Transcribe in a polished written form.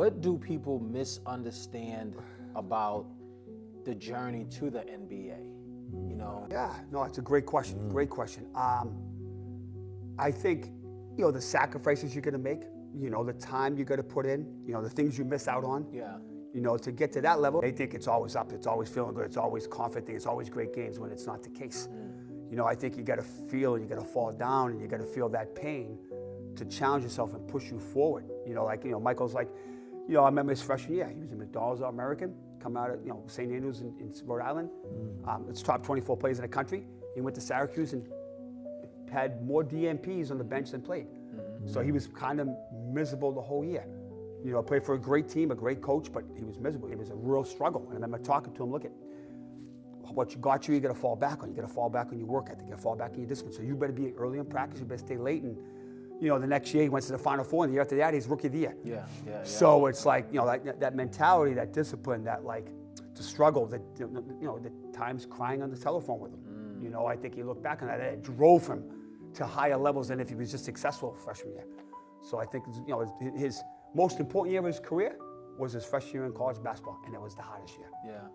what do people misunderstand about the journey to the NBA? You know? Yeah, no, it's a great question. Great question. I think, the sacrifices you're going to make, the time you got to put in, the things you miss out on. Yeah. To get to that level, they think it's always up, it's always feeling good, it's always confident, it's always great games when it's not the case. I think you got to feel and you got to fall down and you got to feel that pain to challenge yourself and push you forward. Michael's like, I remember his freshman year, he was a McDonald's All-American, come out of, St. Andrews in Rhode Island. It's top 24 players in the country. He went to Syracuse and had more DMPs on the bench than played. So he was kind of miserable the whole year. Played for a great team, a great coach, but he was miserable. It was a real struggle. And I remember talking to him, look at what you got you got to fall back on. You got to fall back on your work ethic. You got to fall back on your discipline. So you better be early in practice. You better stay late. And, the next year he went to the Final Four, and the year after that, he's Rookie of the Year. Yeah. So it's like, that mentality, that discipline, that the struggle, the times crying on the telephone with him. I think he looked back on that. It drove him to higher levels than if he was just successful freshman year. So I think, his most important year of his career was his freshman year in college basketball, and it was the hardest year. Yeah.